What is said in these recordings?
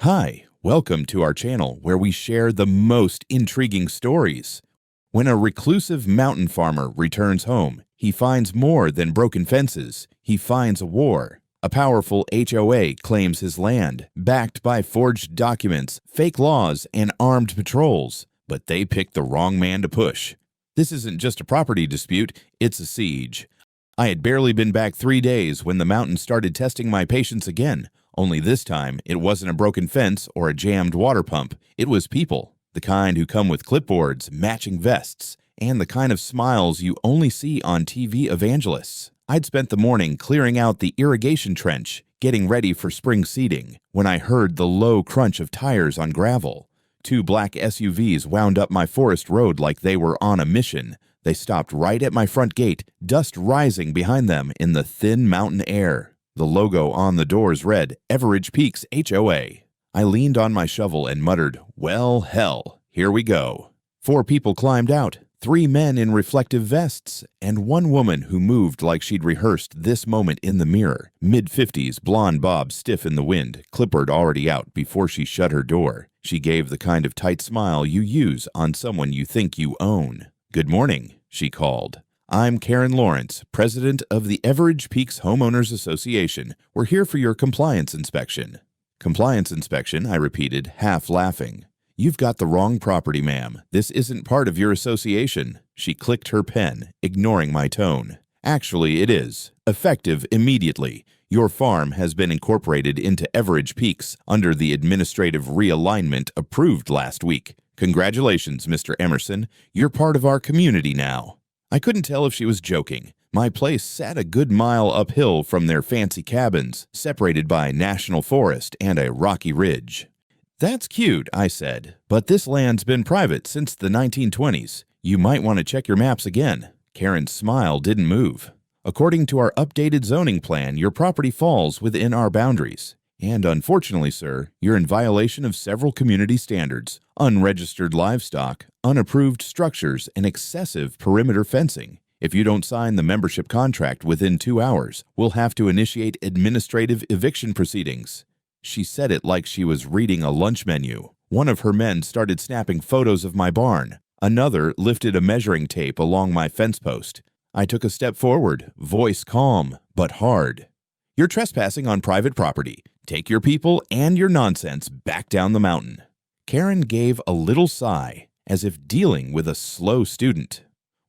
Hi, welcome to our channel where we share the most intriguing stories. When a reclusive mountain farmer returns home, he finds more than broken fences. He finds a war. A powerful HOA claims his land, backed by forged documents, fake laws, and armed patrols. But they picked the wrong man to push. This isn't just a property dispute, it's a siege. I had barely been back 3 days when the mountain started testing my patience again. Only this time, it wasn't a broken fence or a jammed water pump. It was people, the kind who come with clipboards, matching vests, and the kind of smiles you only see on TV evangelists. I'd spent the morning clearing out the irrigation trench, getting ready for spring seeding, when I heard the low crunch of tires on gravel. 2 black SUVs wound up my forest road like they were on a mission. They stopped right at my front gate, dust rising behind them in the thin mountain air. The logo on the doors read, Everidge Peaks HOA. I leaned on my shovel and muttered, well, hell, here we go. 4 people climbed out, 3 men in reflective vests, and 1 woman who moved like she'd rehearsed this moment in the mirror. Mid-50s, blonde bob stiff in the wind, clipboard already out before she shut her door. She gave the kind of tight smile you use on someone you think you own. Good morning, she called. I'm Karen Lawrence, president of the Everidge Peaks Homeowners Association. We're here for your compliance inspection. Compliance inspection, I repeated, half laughing. You've got the wrong property, ma'am. This isn't part of your association. She clicked her pen, ignoring my tone. Actually, it is. Effective immediately. Your farm has been incorporated into Everidge Peaks under the administrative realignment approved last week. Congratulations, Mr. Emerson. You're part of our community now. I couldn't tell if she was joking. My place sat a good mile uphill from their fancy cabins, separated by national forest and a rocky ridge. That's cute, I said, but this land's been private since the 1920s. You might want to check your maps again. Karen's smile didn't move. According to our updated zoning plan, your property falls within our boundaries. And unfortunately, sir, you're in violation of several community standards: unregistered livestock, unapproved structures, and excessive perimeter fencing. If you don't sign the membership contract within 2 hours, we'll have to initiate administrative eviction proceedings. She said it like she was reading a lunch menu. One of her men started snapping photos of my barn. Another lifted a measuring tape along my fence post. I took a step forward, voice calm but hard. You're trespassing on private property. Take your people and your nonsense back down the mountain. Karen gave a little sigh, as if dealing with a slow student.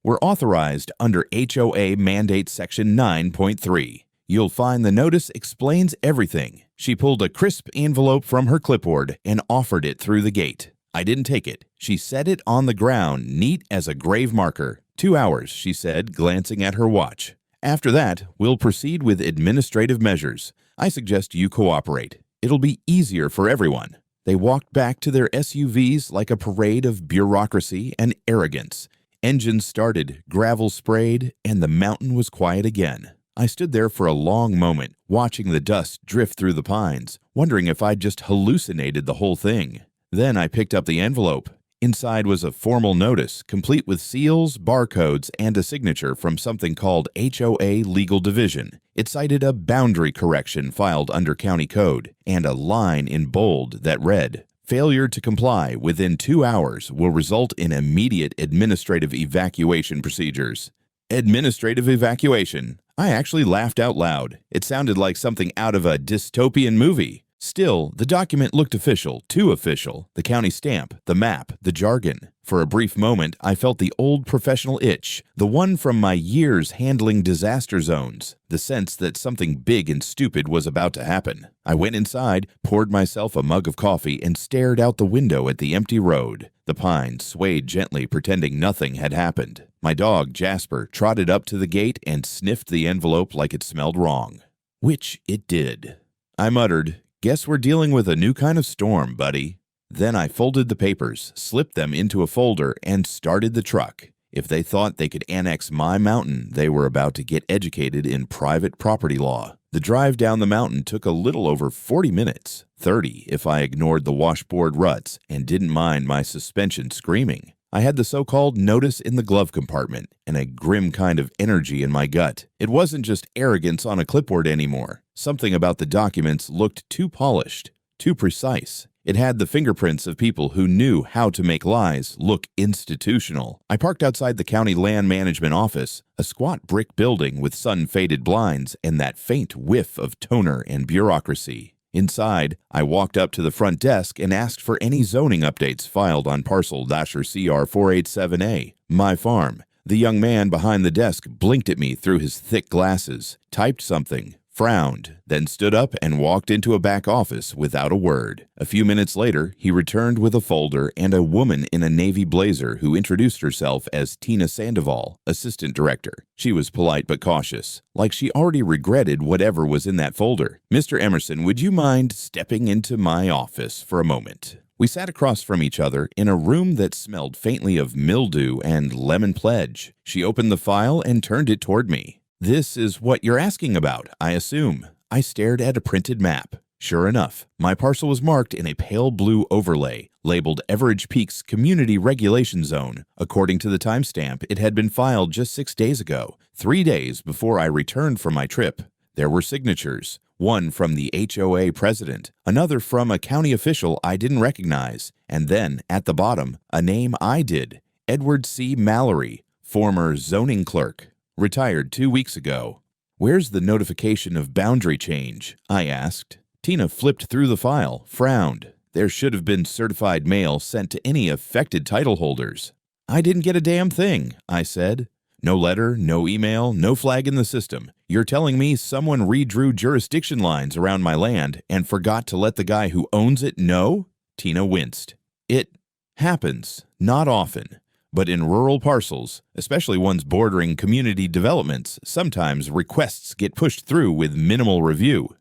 We're authorized under HOA Mandate Section 9.3. You'll find the notice explains everything. She pulled a crisp envelope from her clipboard and offered it through the gate. I didn't take it. She set it on the ground, neat as a grave marker. 2 hours, she said, glancing at her watch. After that, we'll proceed with administrative measures. I suggest you cooperate. It'll be easier for everyone. They walked back to their SUVs like a parade of bureaucracy and arrogance. Engines started, gravel sprayed, and the mountain was quiet again. I stood there for a long moment, watching the dust drift through the pines, wondering if I'd just hallucinated the whole thing. Then I picked up the envelope. Inside was a formal notice, complete with seals, barcodes, and a signature from something called HOA Legal Division. It cited a boundary correction filed under county code, and a line in bold that read, failure to comply within 2 hours will result in immediate administrative evacuation procedures. Administrative evacuation. I actually laughed out loud. It sounded like something out of a dystopian movie. Still, the document looked official, too official. The county stamp, the map, the jargon. For a brief moment, I felt the old professional itch, the one from my years handling disaster zones, the sense that something big and stupid was about to happen. I went inside, poured myself a mug of coffee, and stared out the window at the empty road. The pines swayed gently, pretending nothing had happened. My dog, Jasper, trotted up to the gate and sniffed the envelope like it smelled wrong. Which it did. I muttered, guess we're dealing with a new kind of storm, buddy. Then I folded the papers, slipped them into a folder, and started the truck. If they thought they could annex my mountain, they were about to get educated in private property law. The drive down the mountain took a little over 40 minutes, 30 if I ignored the washboard ruts and didn't mind my suspension screaming. I had the so-called notice in the glove compartment and a grim kind of energy in my gut. It wasn't just arrogance on a clipboard anymore. Something about the documents looked too polished, too precise. It had the fingerprints of people who knew how to make lies look institutional. I parked outside the county land management office, a squat brick building with sun-faded blinds and that faint whiff of toner and bureaucracy. Inside, I walked up to the front desk and asked for any zoning updates filed on parcel-CR487A, my farm. The young man behind the desk blinked at me through his thick glasses, typed something, frowned, then stood up and walked into a back office without a word. A few minutes later, he returned with a folder and a woman in a navy blazer who introduced herself as Tina Sandoval, assistant director. She was polite but cautious, like she already regretted whatever was in that folder. "Mr. Emerson, would you mind stepping into my office for a moment?" We sat across from each other in a room that smelled faintly of mildew and lemon pledge. She opened the file and turned it toward me. "This is what you're asking about, I assume." I stared at a printed map. Sure enough, my parcel was marked in a pale blue overlay, labeled Everidge Peaks Community Regulation Zone. According to the timestamp, it had been filed just 6 days ago, 3 days before I returned from my trip. There were signatures, one from the HOA president, another from a county official I didn't recognize, and then, at the bottom, a name I did, Edward C. Mallory, former zoning clerk. Retired 2 weeks ago. "Where's the notification of boundary change?" I asked. Tina flipped through the file, frowned. There should have been certified mail sent to any affected title holders. "I didn't get a damn thing," I said. "No letter, no email, no flag in the system. You're telling me someone redrew jurisdiction lines around my land and forgot to let the guy who owns it know?" Tina winced. "It happens, not often. But in rural parcels, especially ones bordering community developments, sometimes requests get pushed through with minimal review."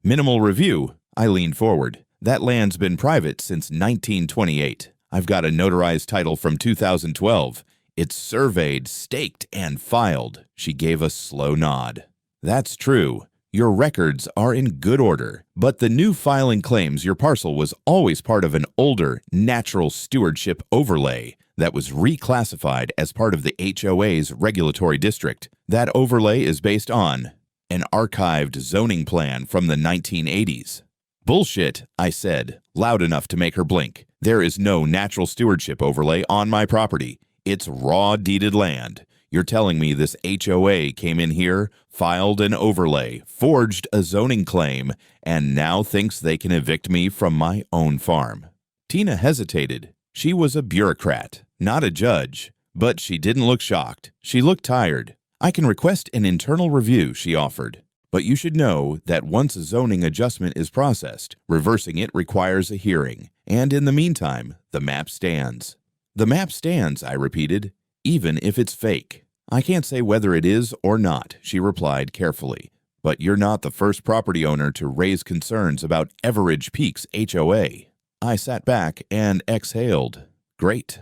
"Minimal review?" I leaned forward. "That land's been private since 1928. I've got a notarized title from 2012. It's surveyed, staked, and filed." She gave a slow nod. "That's true. Your records are in good order, but the new filing claims your parcel was always part of an older natural stewardship overlay that was reclassified as part of the HOA's regulatory district. That overlay is based on an archived zoning plan from the 1980s. "Bullshit," I said, loud enough to make her blink. "There is no natural stewardship overlay on my property. It's raw deeded land. You're telling me this HOA came in here, filed an overlay, forged a zoning claim, and now thinks they can evict me from my own farm?" Tina hesitated. She was a bureaucrat, not a judge, but she didn't look shocked. She looked tired. "I can request an internal review," she offered. "But you should know that once a zoning adjustment is processed, reversing it requires a hearing. And in the meantime, the map stands." "The map stands," I repeated, "even if it's fake." "I can't say whether it is or not," she replied carefully. "But you're not the first property owner to raise concerns about Everidge Peaks HOA." I sat back and exhaled. Great.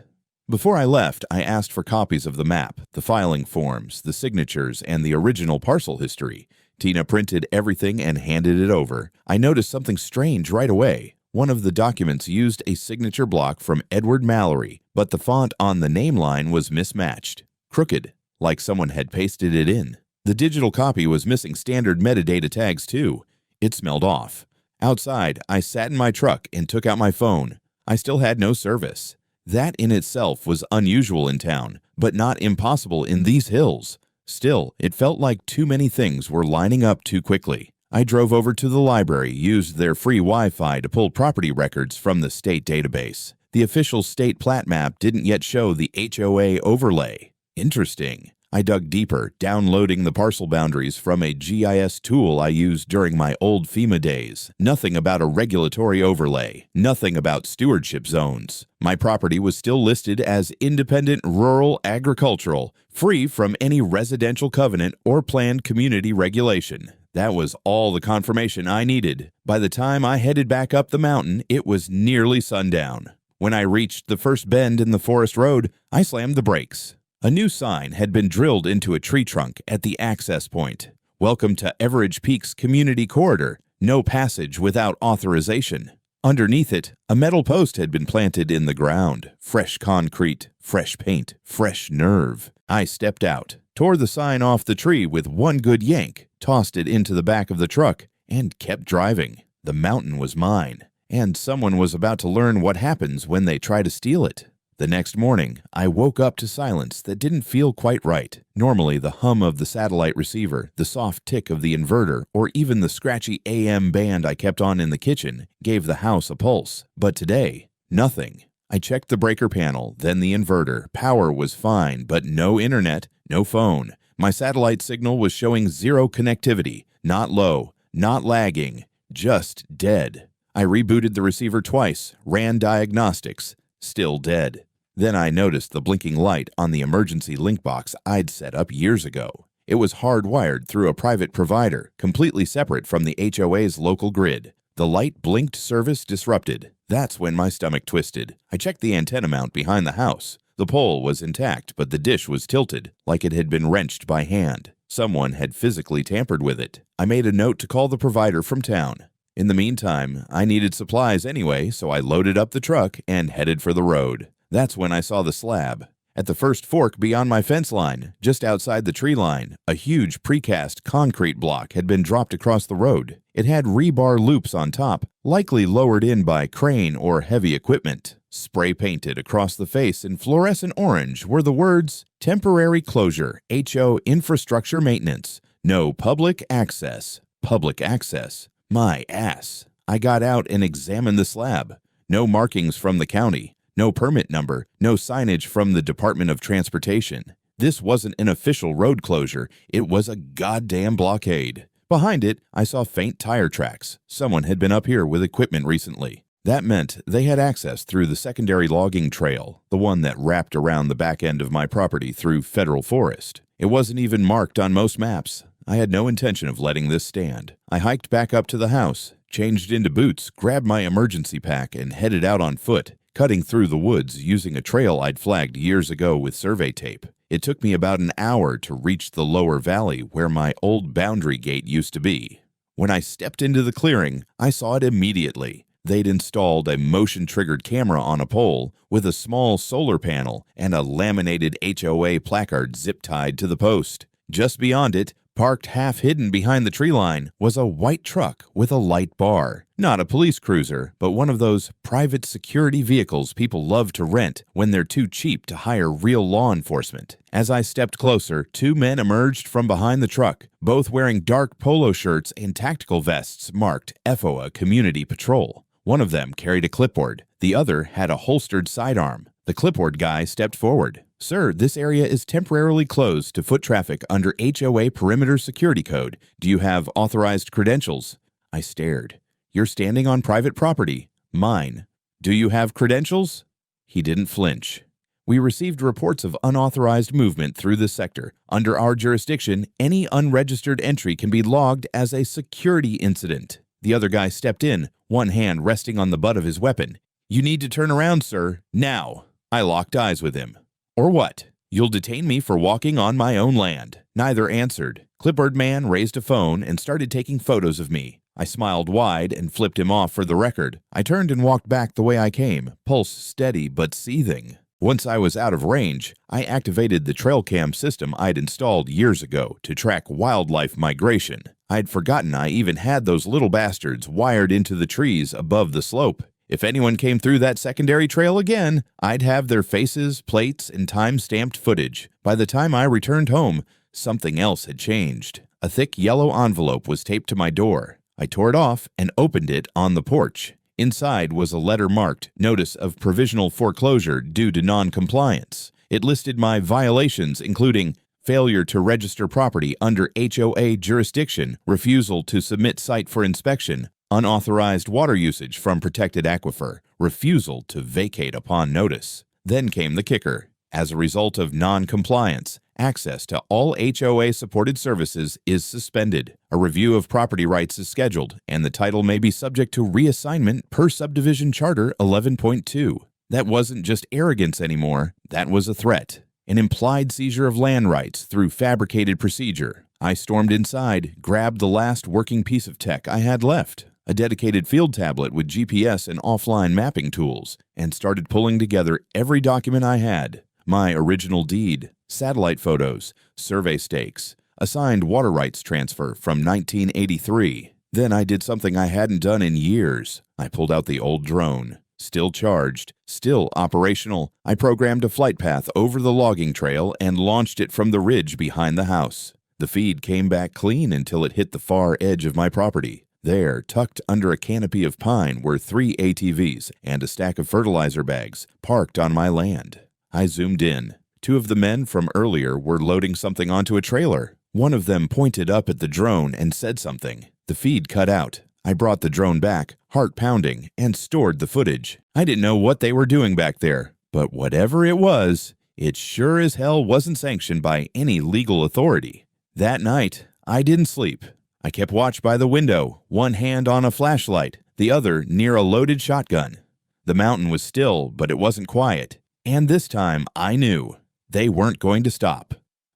Before I left, I asked for copies of the map, the filing forms, the signatures, and the original parcel history. Tina printed everything and handed it over. I noticed something strange right away. One of the documents used a signature block from Edward Mallory, but the font on the name line was mismatched, crooked, like someone had pasted it in. The digital copy was missing standard metadata tags too. It smelled off. Outside, I sat in my truck and took out my phone. I still had no service. That in itself was unusual in town, but not impossible in these hills. Still, it felt like too many things were lining up too quickly. I drove over to the library, used their free Wi-Fi to pull property records from the state database. The official state plat map didn't yet show the HOA overlay. Interesting. I dug deeper, downloading the parcel boundaries from a GIS tool I used during my old FEMA days. Nothing about a regulatory overlay. Nothing about stewardship zones. My property was still listed as independent rural agricultural, free from any residential covenant or planned community regulation. That was all the confirmation I needed. By the time I headed back up the mountain, it was nearly sundown. When I reached the first bend in the forest road, I slammed the brakes. A new sign had been drilled into a tree trunk at the access point. "Welcome to Everidge Peaks Community Corridor. No passage without authorization." Underneath it, a metal post had been planted in the ground. Fresh concrete, fresh paint, fresh nerve. I stepped out, tore the sign off the tree with one good yank, tossed it into the back of the truck, and kept driving. The mountain was mine. and someone was about to learn what happens when they try to steal it. The next morning, I woke up to silence that didn't feel quite right. Normally, the hum of the satellite receiver, the soft tick of the inverter, or even the scratchy AM band I kept on in the kitchen gave the house a pulse. But today, nothing. I checked the breaker panel, then the inverter. Power was fine, but no internet, no phone. My satellite signal was showing zero connectivity, not low, not lagging, just dead. I rebooted the receiver twice, ran diagnostics, still dead. Then I noticed the blinking light on the emergency link box I'd set up years ago. It was hardwired through a private provider, completely separate from the HOA's local grid. The light blinked service disrupted. That's when my stomach twisted. I checked the antenna mount behind the house. The pole was intact, but the dish was tilted, like it had been wrenched by hand. Someone had physically tampered with it. I made a note to call the provider from town. In the meantime, I needed supplies anyway, so I loaded up the truck and headed for the road. That's when I saw the slab. At the first fork beyond my fence line, just outside the tree line, a huge precast concrete block had been dropped across the road. It had rebar loops on top, likely lowered in by crane or heavy equipment. Spray painted across the face in fluorescent orange were the words, "Temporary closure, HO infrastructure maintenance. No public access." Public access. My ass. I got out and examined the slab. No markings from the county. No permit number, no signage from the Department of Transportation. This wasn't an official road closure, it was a goddamn blockade. Behind it, I saw faint tire tracks. Someone had been up here with equipment recently. That meant they had access through the secondary logging trail, the one that wrapped around the back end of my property through federal forest. It wasn't even marked on most maps. I had no intention of letting this stand. I hiked back up to the house, changed into boots, grabbed my emergency pack, and headed out on foot, cutting through the woods using a trail I'd flagged years ago with survey tape. It took me about an hour to reach the lower valley where my old boundary gate used to be. When I stepped into the clearing, I saw it immediately. They'd installed a motion-triggered camera on a pole with a small solar panel and a laminated HOA placard zip-tied to the post. Just beyond it, parked half-hidden behind the tree line, was a white truck with a light bar. Not a police cruiser, but one of those private security vehicles people love to rent when they're too cheap to hire real law enforcement. As I stepped closer, two men emerged from behind the truck, both wearing dark polo shirts and tactical vests marked HOA Community Patrol. One of them carried a clipboard. The other had a holstered sidearm. The clipboard guy stepped forward. "Sir, this area is temporarily closed to foot traffic under HOA Perimeter Security Code. Do you have authorized credentials?" I stared. "You're standing on private property. Mine. Do you have credentials?" He didn't flinch. "We received reports of unauthorized movement through this sector. Under our jurisdiction, any unregistered entry can be logged as a security incident." The other guy stepped in, one hand resting on the butt of his weapon. "You need to turn around, sir. Now." I locked eyes with him. "Or what? You'll detain me for walking on my own land." Neither answered. Clipboard man raised a phone and started taking photos of me. I smiled wide and flipped him off for the record. I turned and walked back the way I came, pulse steady but seething. Once I was out of range, I activated the trail cam system I'd installed years ago to track wildlife migration. I'd forgotten I even had those little bastards wired into the trees above the slope. If anyone came through that secondary trail again, I'd have their faces, plates, and time-stamped footage. By the time I returned home, something else had changed. A thick yellow envelope was taped to my door. I tore it off and opened it on the porch. Inside was a letter marked "Notice of Provisional Foreclosure Due to Non-Compliance." It listed my violations, including failure to register property under HOA jurisdiction, refusal to submit site for inspection, unauthorized water usage from protected aquifer, refusal to vacate upon notice. Then came the kicker. As a result of non-compliance, access to all HOA-supported services is suspended. A review of property rights is scheduled, and the title may be subject to reassignment per Subdivision Charter 11.2. That wasn't just arrogance anymore. That was a threat. An implied seizure of land rights through fabricated procedure. I stormed inside, grabbed the last working piece of tech I had left, a dedicated field tablet with GPS and offline mapping tools, and started pulling together every document I had. My original deed, satellite photos, survey stakes, assigned water rights transfer from 1983. Then I did something I hadn't done in years. I pulled out the old drone. Still charged, still operational. I programmed a flight path over the logging trail and launched it from the ridge behind the house. The feed came back clean until it hit the far edge of my property. There, tucked under a canopy of pine, were 3 ATVs and a stack of fertilizer bags parked on my land. I zoomed in. 2 of the men from earlier were loading something onto a trailer. One of them pointed up at the drone and said something. The feed cut out. I brought the drone back, heart pounding, and stored the footage. I didn't know what they were doing back there, but whatever it was, it sure as hell wasn't sanctioned by any legal authority. That night, I didn't sleep. I kept watch by the window, one hand on a flashlight, the other near a loaded shotgun. The mountain was still, but it wasn't quiet. And this time, I knew they weren't going to stop.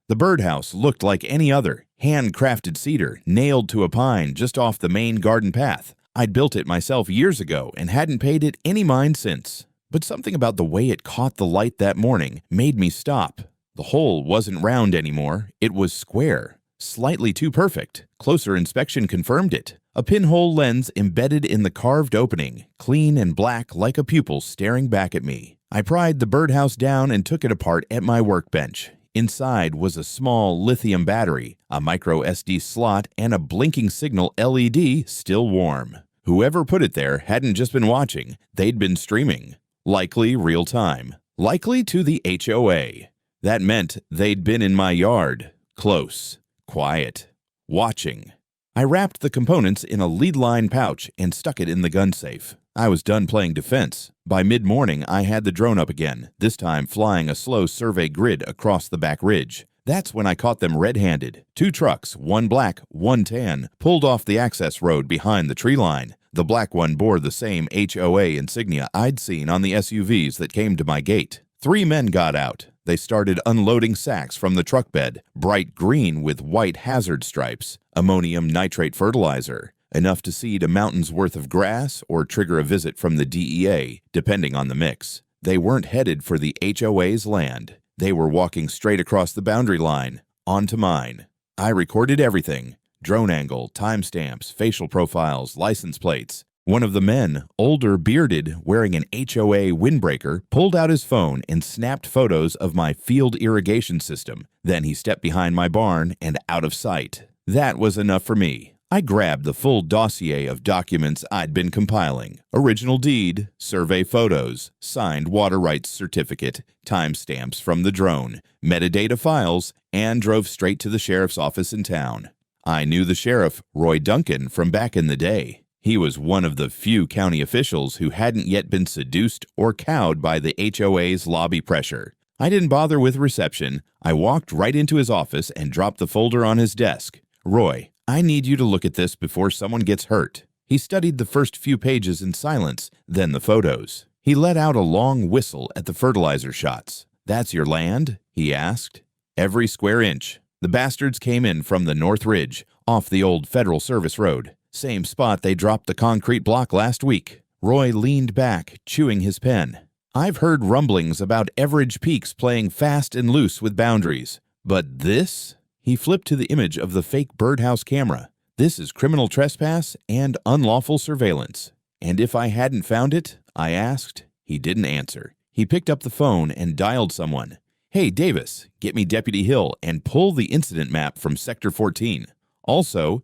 The birdhouse looked like any other, handcrafted cedar nailed to a pine just off the main garden path. I'd built it myself years ago and hadn't paid it any mind since. But something about the way it caught the light that morning made me stop. The hole wasn't round anymore, it was square. Slightly too perfect. Closer inspection confirmed it. A pinhole lens embedded in the carved opening, clean and black like a pupil staring back at me. I pried the birdhouse down and took it apart at my workbench. Inside was a small lithium battery, a micro SD slot, and a blinking signal LED still warm. Whoever put it there hadn't just been watching, they'd been streaming. Likely real time. Likely to the HOA. That meant they'd been in my yard. Close. Quiet. Watching. I wrapped the components in a lead line pouch and stuck it in the gun safe. I was done playing defense. By mid-morning, I had the drone up again, this time flying a slow survey grid across the back ridge. That's when I caught them red-handed. 2 trucks, one black, one tan, pulled off the access road behind the tree line. The black one bore the same HOA insignia I'd seen on the SUVs that came to my gate. 3 men got out. They started unloading sacks from the truck bed, bright green with white hazard stripes, ammonium nitrate fertilizer, enough to seed a mountain's worth of grass or trigger a visit from the DEA, depending on the mix. They weren't headed for the HOA's land. They were walking straight across the boundary line, onto mine. I recorded everything: drone angle, timestamps, facial profiles, license plates. One of the men, older, bearded, wearing an HOA windbreaker, pulled out his phone and snapped photos of my field irrigation system. Then he stepped behind my barn and out of sight. That was enough for me. I grabbed the full dossier of documents I'd been compiling: original deed, survey photos, signed water rights certificate, timestamps from the drone, metadata files, and drove straight to the sheriff's office in town. I knew the sheriff, Roy Duncan, from back in the day. He was one of the few county officials who hadn't yet been seduced or cowed by the HOA's lobby pressure. I didn't bother with reception. I walked right into his office and dropped the folder on his desk. "Roy, I need you to look at this before someone gets hurt." He studied the first few pages in silence, then the photos. He let out a long whistle at the fertilizer shots. "That's your land?" he asked. "Every square inch. The bastards came in from the North Ridge, off the old Federal Service Road. Same spot they dropped the concrete block last week." Roy leaned back, chewing his pen. "I've heard rumblings about Everidge Peaks playing fast and loose with boundaries. But this?" He flipped to the image of the fake birdhouse camera. "This is criminal trespass and unlawful surveillance." "And if I hadn't found it?" I asked. He didn't answer. He picked up the phone and dialed someone. "Hey, Davis, get me Deputy Hill and pull the incident map from Sector 14. Also,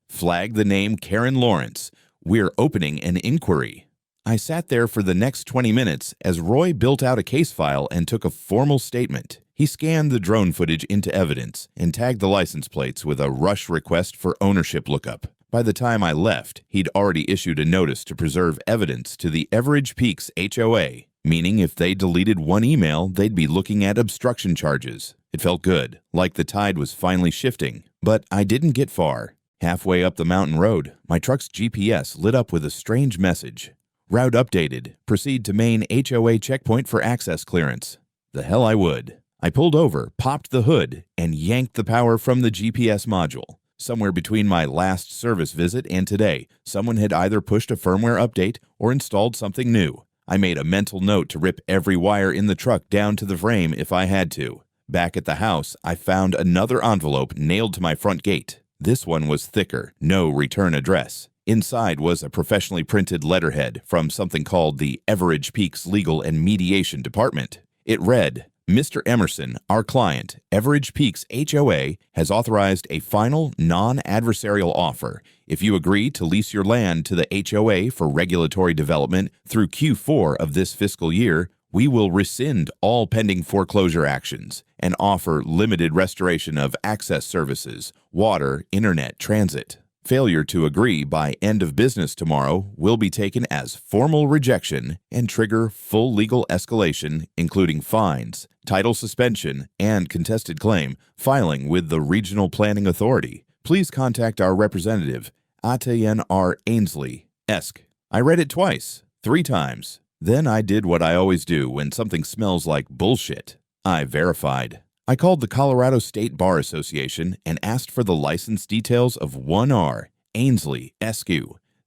flag the name Karen Lawrence. We're opening an inquiry." I sat there for the next 20 minutes as Roy built out a case file and took a formal statement. He scanned the drone footage into evidence and tagged the license plates with a rush request for ownership lookup. By the time I left, he'd already issued a notice to preserve evidence to the Everidge Peaks HOA, meaning if they deleted one email, they'd be looking at obstruction charges. It felt good, like the tide was finally shifting, but I didn't get far. Halfway up the mountain road, my truck's GPS lit up with a strange message. "Route updated. Proceed to main HOA checkpoint for access clearance." The hell I would. I pulled over, popped the hood, and yanked the power from the GPS module. Somewhere between my last service visit and today, someone had either pushed a firmware update or installed something new. I made a mental note to rip every wire in the truck down to the frame if I had to. Back at the house, I found another envelope nailed to my front gate. This one was thicker, no return address. Inside was a professionally printed letterhead from something called the Everidge Peaks Legal and Mediation Department. It read, Mr. Emerson, our client, Everidge Peaks HOA, has authorized a final non-adversarial offer. If you agree to lease your land to the HOA for regulatory development through Q4 of this fiscal year, we will rescind all pending foreclosure actions and offer limited restoration of access services, water, internet, transit. Failure to agree by end of business tomorrow will be taken as formal rejection and trigger full legal escalation, including fines, title suspension, and contested claim filing with the Regional Planning Authority. Please contact our representative, Etienne R. Ainsley, Esq. I read it twice, 3 times. Then I did what I always do when something smells like bullshit. I verified. I called the Colorado State Bar Association and asked for the license details of 1R, Ainsley, Esq.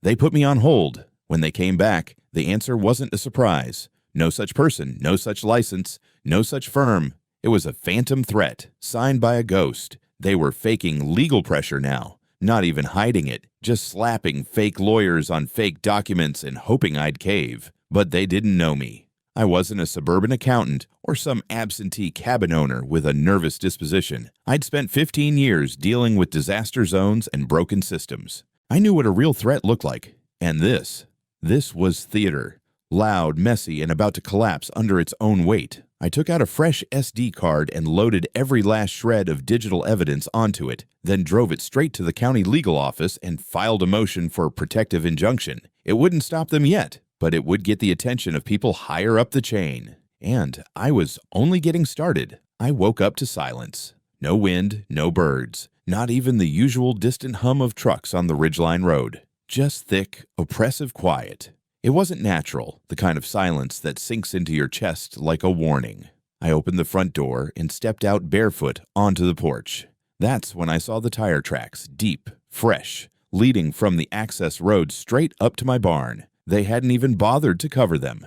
They put me on hold. When they came back, the answer wasn't a surprise. No such person, no such license, no such firm. It was a phantom threat, signed by a ghost. They were faking legal pressure now, not even hiding it, just slapping fake lawyers on fake documents and hoping I'd cave. But they didn't know me. I wasn't a suburban accountant or some absentee cabin owner with a nervous disposition. I'd spent 15 years dealing with disaster zones and broken systems. I knew what a real threat looked like. And this was theater. Loud, messy, and about to collapse under its own weight. I took out a fresh SD card and loaded every last shred of digital evidence onto it, then drove it straight to the county legal office and filed a motion for protective injunction. It wouldn't stop them yet, but it would get the attention of people higher up the chain. And I was only getting started. I woke up to silence. No wind, no birds, not even the usual distant hum of trucks on the Ridgeline Road. Just thick, oppressive quiet. It wasn't natural, the kind of silence that sinks into your chest like a warning. I opened the front door and stepped out barefoot onto the porch. That's when I saw the tire tracks, deep, fresh, leading from the access road straight up to my barn. They hadn't even bothered to cover them.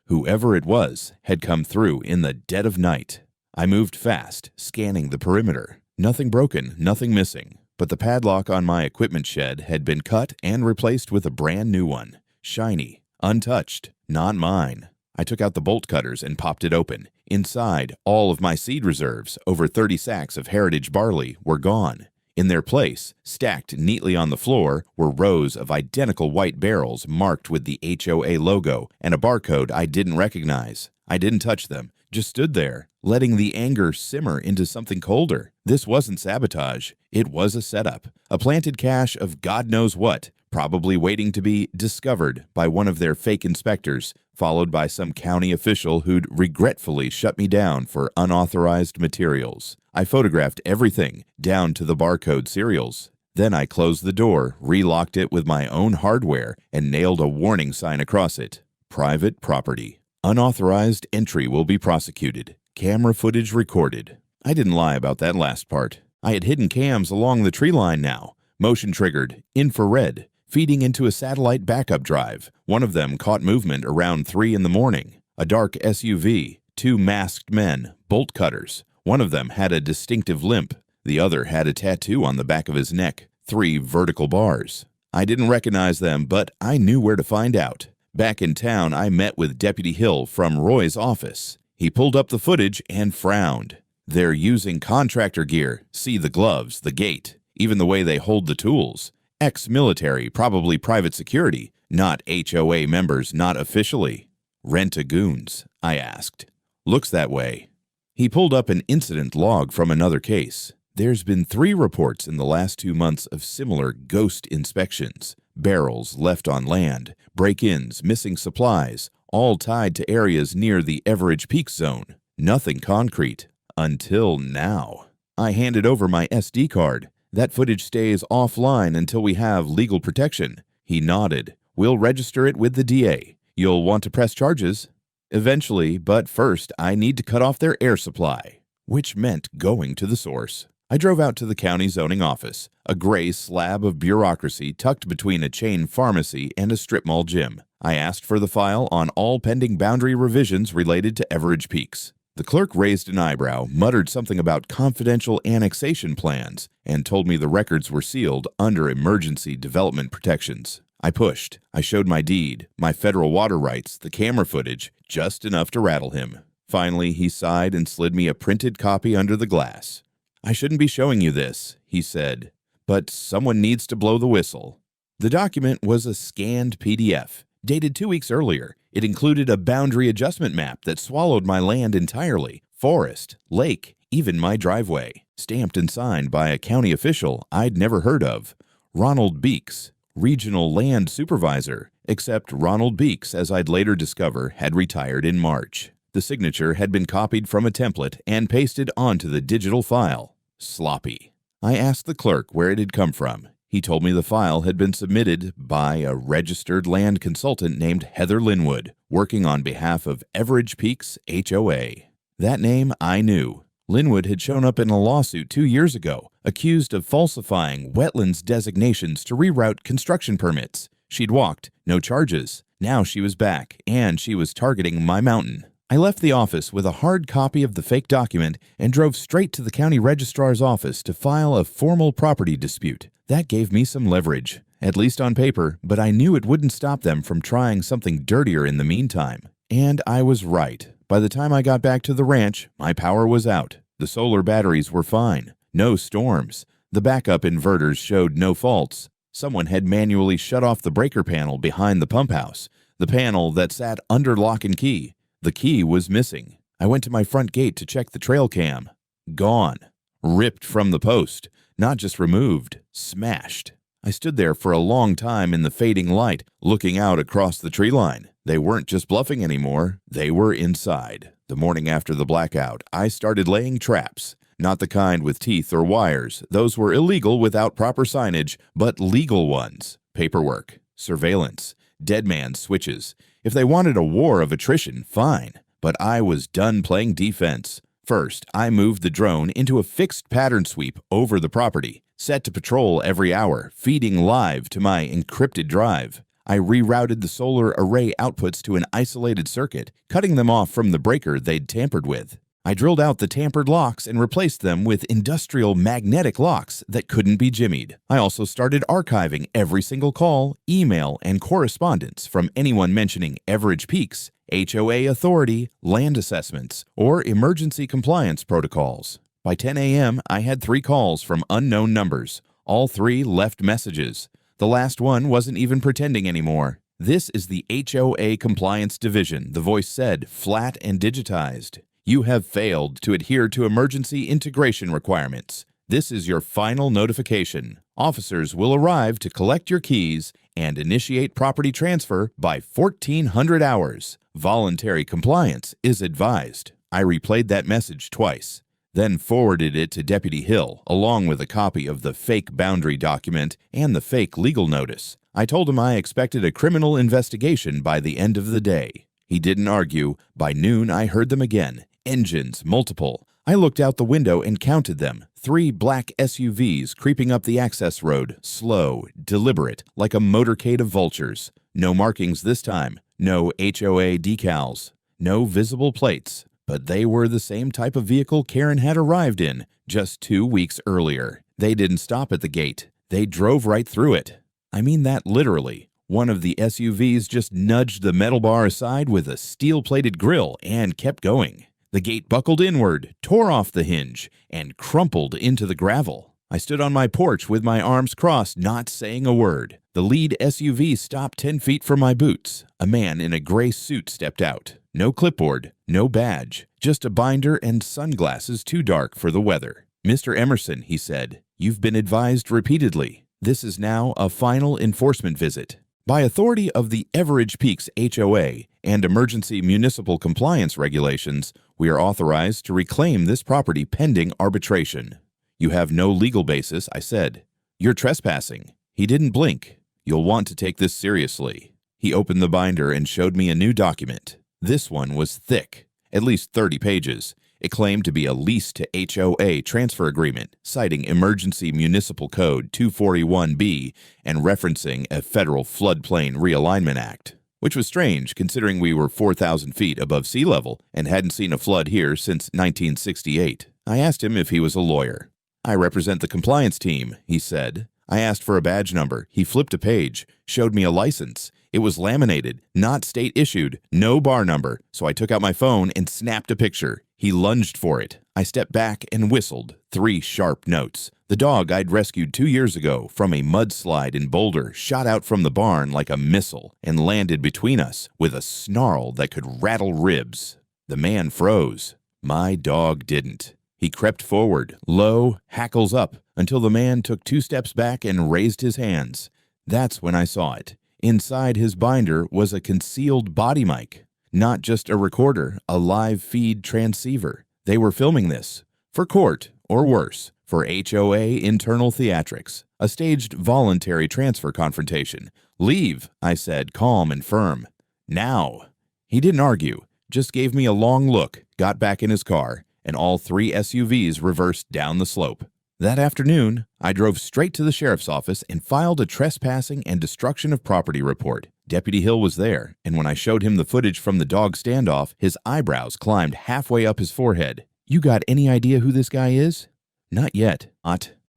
Whoever it was had come through in the dead of night. I moved fast, scanning the perimeter. Nothing broken, nothing missing. But the padlock on my equipment shed had been cut and replaced with a brand new one. Shiny, untouched, not mine. I took out the bolt cutters and popped it open. Inside, all of my seed reserves, over 30 sacks of heritage barley, were gone. In their place, stacked neatly on the floor, were rows of identical white barrels marked with the HOA logo and a barcode I didn't recognize. I didn't touch them, just stood there, letting the anger simmer into something colder. This wasn't sabotage. It was a setup, a planted cache of God knows what, probably waiting to be discovered by one of their fake inspectors, followed by some county official who'd regretfully shut me down for unauthorized materials. I photographed everything, down to the barcode serials. Then I closed the door, relocked it with my own hardware, and nailed a warning sign across it. Private property. Unauthorized entry will be prosecuted. Camera footage recorded. I didn't lie about that last part. I had hidden cams along the tree line now. Motion triggered, infrared, feeding into a satellite backup drive. One of them caught movement around 3 in the morning. A dark SUV, 2 masked men, bolt cutters. One of them had a distinctive limp. The other had a tattoo on the back of his neck, 3 vertical bars. I didn't recognize them, but I knew where to find out. Back in town, I met with Deputy Hill from Roy's office. He pulled up the footage and frowned. They're using contractor gear. See the gloves, the gait, even the way they hold the tools. Ex-military, probably private security, not HOA members, not officially. Rent-a-goons, I asked. Looks that way. He pulled up an incident log from another case. There's been 3 reports in the last 2 months of similar ghost inspections. Barrels left on land, break-ins, missing supplies, all tied to areas near the Everidge Peaks zone. Nothing concrete. Until now. I handed over my SD card. That footage stays offline until we have legal protection. He nodded. We'll register it with the DA. You'll want to press charges? Eventually, but first I need to cut off their air supply, which meant going to the source. I drove out to the county zoning office, a gray slab of bureaucracy tucked between a chain pharmacy and a strip mall gym. I asked for the file on all pending boundary revisions related to Everidge Peaks. The clerk raised an eyebrow, muttered something about confidential annexation plans, and told me the records were sealed under emergency development protections. I pushed. I showed my deed, my federal water rights, the camera footage, just enough to rattle him. Finally, he sighed and slid me a printed copy under the glass. "I shouldn't be showing you this," he said, "but someone needs to blow the whistle." The document was a scanned PDF, dated 2 weeks earlier. It included a boundary adjustment map that swallowed my land entirely, forest, lake, even my driveway, stamped and signed by a county official I'd never heard of, Ronald Beeks, regional land supervisor, except Ronald Beeks, as I'd later discover, had retired in March. The signature had been copied from a template and pasted onto the digital file. Sloppy. I asked the clerk where it had come from. He told me the file had been submitted by a registered land consultant named Heather Linwood, working on behalf of Everidge Peaks HOA. That name I knew. Linwood had shown up in a lawsuit 2 years ago, accused of falsifying wetlands designations to reroute construction permits. She'd walked, no charges. Now she was back, and she was targeting my mountain. I left the office with a hard copy of the fake document and drove straight to the county registrar's office to file a formal property dispute. That gave me some leverage, at least on paper, but I knew it wouldn't stop them from trying something dirtier in the meantime. And I was right. By the time I got back to the ranch, my power was out. The solar batteries were fine. No storms. The backup inverters showed no faults. Someone had manually shut off the breaker panel behind the pump house, the panel that sat under lock and key. The key was missing. I went to my front gate to check the trail cam. Gone. Ripped from the post. Not just removed, smashed. I stood there for a long time in the fading light, looking out across the tree line. They weren't just bluffing anymore. They were inside. The morning after the blackout, I started laying traps. Not the kind with teeth or wires. Those were illegal without proper signage, but legal ones. Paperwork, surveillance, dead man switches. If they wanted a war of attrition, fine. But I was done playing defense. First, I moved the drone into a fixed pattern sweep over the property, set to patrol every hour, feeding live to my encrypted drive. I rerouted the solar array outputs to an isolated circuit, cutting them off from the breaker they'd tampered with. I drilled out the tampered locks and replaced them with industrial magnetic locks that couldn't be jimmied. I also started archiving every single call, email, and correspondence from anyone mentioning Everidge Peaks, HOA authority, land assessments, or emergency compliance protocols. By 10 a.m., I had 3 calls from unknown numbers. All 3 left messages. The last one wasn't even pretending anymore. "This is the HOA Compliance Division," the voice said, flat and digitized. "You have failed to adhere to emergency integration requirements. This is your final notification. Officers will arrive to collect your keys and initiate property transfer by 1400 hours. Voluntary compliance is advised." I replayed that message twice, then forwarded it to Deputy Hill, along with a copy of the fake boundary document and the fake legal notice. I told him I expected a criminal investigation by the end of the day. He didn't argue. By noon, I heard them again. Engines, multiple. I looked out the window and counted them. 3 black SUVs creeping up the access road, slow, deliberate, like a motorcade of vultures. No markings this time. No HOA decals. No visible plates. But they were the same type of vehicle Karen had arrived in just 2 weeks earlier. They didn't stop at the gate. They drove right through it. I mean that literally. One of the SUVs just nudged the metal bar aside with a steel-plated grill and kept going. The gate buckled inward, tore off the hinge, and crumpled into the gravel. I stood on my porch with my arms crossed, not saying a word. The lead SUV stopped 10 feet from my boots. A man in a gray suit stepped out. No clipboard, no badge, just a binder and sunglasses too dark for the weather. "Mr. Emerson," he said, "you've been advised repeatedly. This is now a final enforcement visit. By authority of the Everidge Peaks HOA and emergency municipal compliance regulations, we are authorized to reclaim this property pending arbitration." "You have no legal basis," I said. "You're trespassing." He didn't blink. "You'll want to take this seriously." He opened the binder and showed me a new document. This one was thick, at least 30 pages. It claimed to be a lease to HOA transfer agreement, citing Emergency Municipal Code 241B and referencing a federal floodplain realignment act. which was strange considering we were 4,000 feet above sea level and hadn't seen a flood here since 1968. I asked him if he was a lawyer. "I represent the compliance team," he said. I asked for a badge number. He flipped a page, showed me a license. It was laminated, not state issued, no bar number, so I took out my phone and snapped a picture. He lunged for it. I stepped back and whistled 3 sharp notes. The dog I'd rescued 2 years ago from a mudslide in Boulder shot out from the barn like a missile and landed between us with a snarl that could rattle ribs. The man froze. My dog didn't. He crept forward, low, hackles up, until the man took 2 steps back and raised his hands. That's when I saw it. Inside his binder was a concealed body mic. Not just a recorder, a live feed transceiver. They were filming this. For court, or worse, for HOA internal theatrics. A staged voluntary transfer confrontation. "Leave," I said, calm and firm. "Now." He didn't argue, just gave me a long look, got back in his car, and all 3 SUVs reversed down the slope. That afternoon, I drove straight to the sheriff's office and filed a trespassing and destruction of property report. Deputy Hill was there, and when I showed him the footage from the dog standoff, his eyebrows climbed halfway up his forehead. "You got any idea who this guy is?" "Not yet,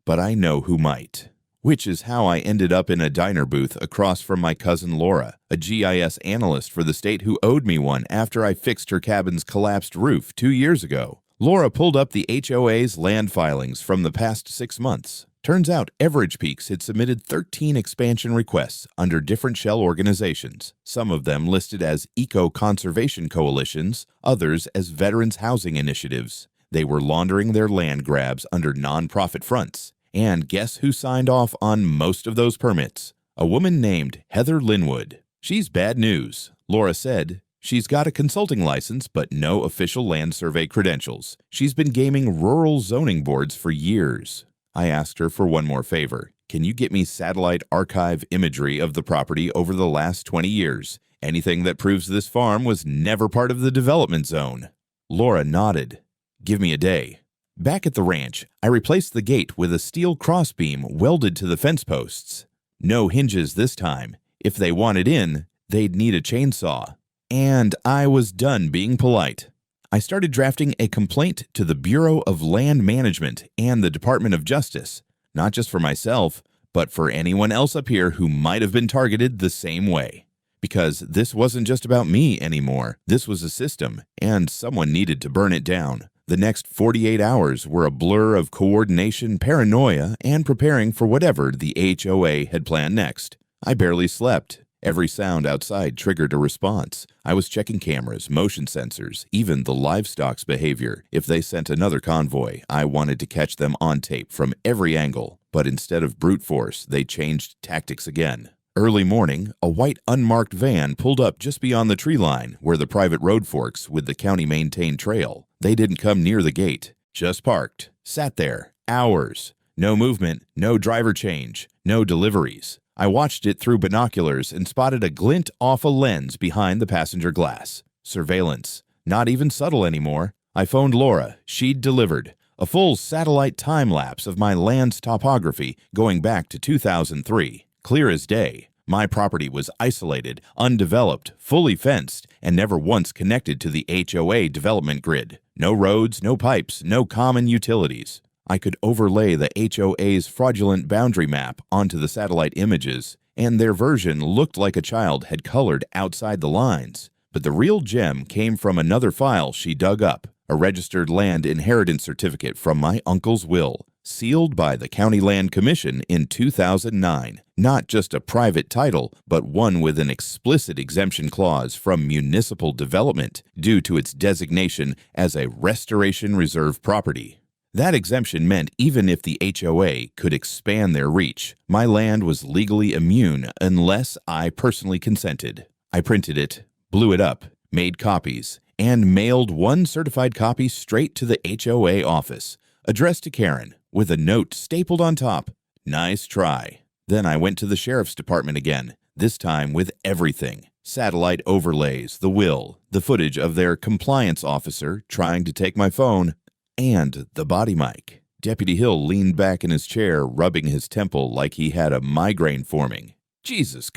but I know who might." Which is how I ended up in a diner booth across from my cousin Laura, a GIS analyst for the state who owed me one after I fixed her cabin's collapsed roof 2 years ago. Laura pulled up the HOA's land filings from the past 6 months. Turns out Everidge Peaks had submitted 13 expansion requests under different shell organizations, some of them listed as eco-conservation coalitions, others as veterans housing initiatives. They were laundering their land grabs under nonprofit fronts. And guess who signed off on most of those permits? A woman named Heather Linwood. She's bad news, Laura said. She's got a consulting license, but no official land survey credentials. She's been gaming rural zoning boards for years. I asked her for one more favor. Can you get me satellite archive imagery of the property over the last 20 years? Anything that proves this farm was never part of the development zone. Laura nodded. Give me a day. Back at the ranch, I replaced the gate with a steel crossbeam welded to the fence posts. No hinges this time. If they wanted in, they'd need a chainsaw. And I was done being polite. I started drafting a complaint to the Bureau of Land Management and the Department of Justice, not just for myself, but for anyone else up here who might have been targeted the same way. Because this wasn't just about me anymore. This was a system, and someone needed to burn it down. The next 48 hours were a blur of coordination, paranoia, and preparing for whatever the HOA had planned next. I barely slept. Every sound outside triggered a response. I was checking cameras, motion sensors, even the livestock's behavior. If they sent another convoy, I wanted to catch them on tape from every angle. But instead of brute force, they changed tactics again. Early morning, a white unmarked van pulled up just beyond the tree line where the private road forks with the county-maintained trail. They didn't come near the gate, just parked, sat there, hours. No movement, no driver change, no deliveries. I watched it through binoculars and spotted a glint off a lens behind the passenger glass. Surveillance. Not even subtle anymore. I phoned Laura. She'd delivered. A full satellite time-lapse of my land's topography going back to 2003. Clear as day. My property was isolated, undeveloped, fully fenced, and never once connected to the HOA development grid. No roads, no pipes, no common utilities. I could overlay the HOA's fraudulent boundary map onto the satellite images, and their version looked like a child had colored outside the lines. But the real gem came from another file she dug up, a registered land inheritance certificate from my uncle's will, sealed by the County Land Commission in 2009. Not just a private title, but one with an explicit exemption clause from municipal development due to its designation as a restoration reserve property. That exemption meant even if the HOA could expand their reach, my land was legally immune unless I personally consented. I printed it, blew it up, made copies, and mailed one certified copy straight to the HOA office, addressed to Karen, with a note stapled on top. Nice try. Then I went to the sheriff's department again, this time with everything. Satellite overlays, the will, the footage of their compliance officer trying to take my phone, and the body mic. Deputy Hill leaned back in his chair, rubbing his temple like he had a migraine forming. Jesus,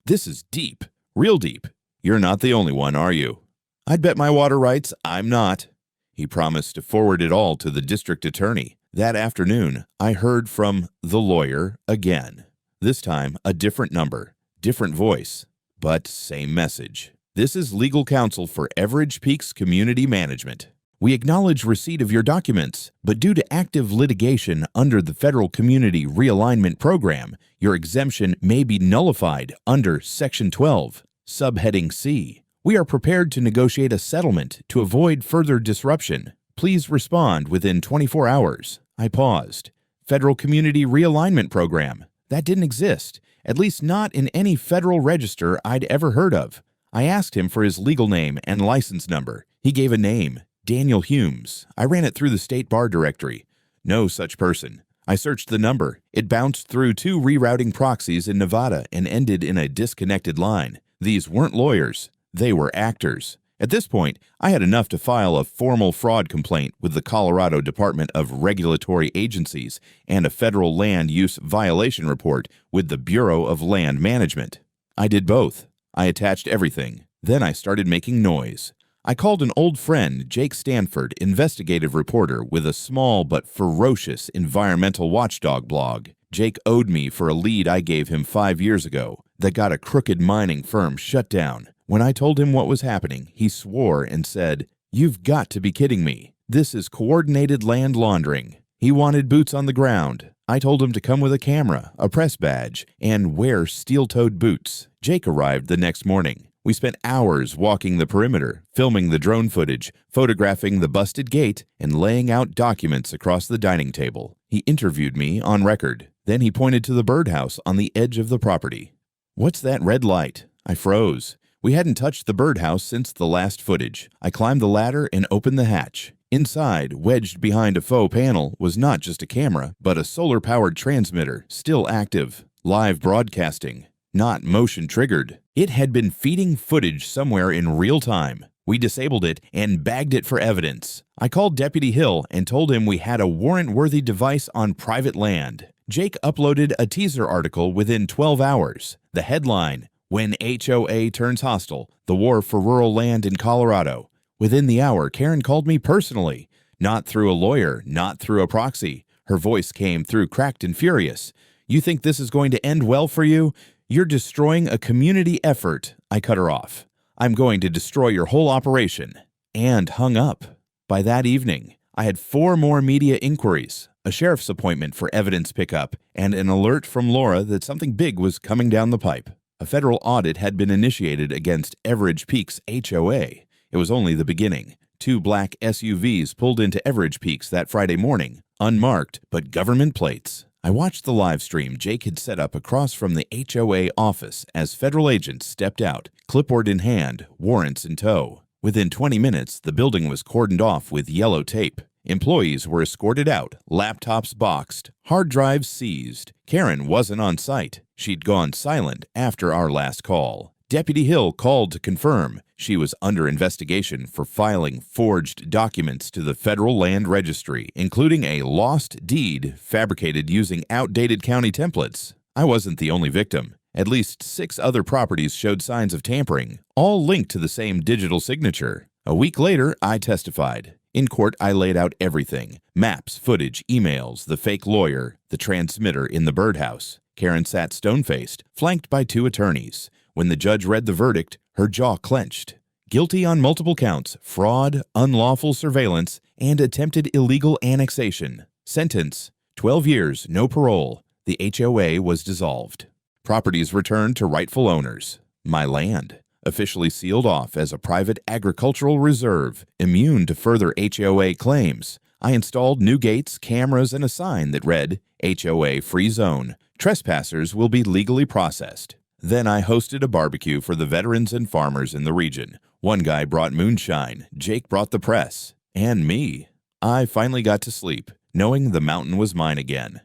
this is deep, real deep. You're not the only one, are you?" "I'd bet my water rights I'm not." He promised to forward it all to the district attorney. That afternoon, I heard from the lawyer again. This time, a different number, different voice, but same message. "This is legal counsel for Everidge Peaks Community Management. We acknowledge receipt of your documents, but due to active litigation under the Federal Community Realignment Program, your exemption may be nullified under Section 12, Subheading C. We are prepared to negotiate a settlement to avoid further disruption. Please respond within 24 hours. I paused. Federal Community Realignment Program. That didn't exist, at least not in any federal register I'd ever heard of. I asked him for his legal name and license number. He gave a name, Daniel Humes. I ran it through the state bar directory. No such person. I searched the number. It bounced through 2 rerouting proxies in Nevada and ended in a disconnected line. These weren't lawyers. They were actors. At this point, I had enough to file a formal fraud complaint with the Colorado Department of Regulatory Agencies and a federal land use violation report with the Bureau of Land Management. I did both. I attached everything. Then I started making noise. I called an old friend, Jake Stanford, investigative reporter with a small but ferocious environmental watchdog blog. Jake owed me for a lead I gave him 5 years ago that got a crooked mining firm shut down. When I told him what was happening, he swore and said, "You've got to be kidding me. This is coordinated land laundering." He wanted boots on the ground. I told him to come with a camera, a press badge, and wear steel-toed boots. Jake arrived the next morning. We spent hours walking the perimeter, filming the drone footage, photographing the busted gate, and laying out documents across the dining table. He interviewed me on record. Then he pointed to the birdhouse on the edge of the property. "What's that red light?" I froze. We hadn't touched the birdhouse since the last footage. I climbed the ladder and opened the hatch. Inside, wedged behind a faux panel, was not just a camera, but a solar-powered transmitter, still active, live broadcasting, not motion-triggered. It had been feeding footage somewhere in real time. We disabled it and bagged it for evidence. I called Deputy Hill and told him we had a warrant-worthy device on private land. Jake uploaded a teaser article within 12 hours. The headline, "When HOA Turns Hostile, the War for Rural Land in Colorado." Within the hour, Karen called me personally. Not through a lawyer, not through a proxy. Her voice came through cracked and furious. "You think this is going to end well for you? You're destroying a community effort." I cut her off. "I'm going to destroy your whole operation." And hung up. By that evening, I had 4 more media inquiries, a sheriff's appointment for evidence pickup, and an alert from Laura that something big was coming down the pipe. A federal audit had been initiated against Everidge Peaks HOA. It was only the beginning. 2 black SUVs pulled into Everidge Peaks that Friday morning, unmarked but government plates. I watched the live stream Jake had set up across from the HOA office as federal agents stepped out, clipboard in hand, warrants in tow. Within 20 minutes, the building was cordoned off with yellow tape. Employees were escorted out, laptops boxed, hard drives seized. Karen wasn't on site. She'd gone silent after our last call. Deputy Hill called to confirm she was under investigation for filing forged documents to the Federal Land Registry, including a lost deed fabricated using outdated county templates. I wasn't the only victim. At least 6 other properties showed signs of tampering, all linked to the same digital signature. A week later, I testified. In court, I laid out everything: maps, footage, emails, the fake lawyer, the transmitter in the birdhouse. Karen sat stone-faced, flanked by 2 attorneys. When the judge read the verdict, her jaw clenched. Guilty on multiple counts: fraud, unlawful surveillance, and attempted illegal annexation. Sentence: 12 years, no parole. The HOA was dissolved. Properties returned to rightful owners. My land, officially sealed off as a private agricultural reserve, immune to further HOA claims. I installed new gates, cameras, and a sign that read, "HOA Free Zone. Trespassers will be legally processed." Then I hosted a barbecue for the veterans and farmers in the region. One guy brought moonshine, Jake brought the press, and me. I finally got to sleep, knowing the mountain was mine again.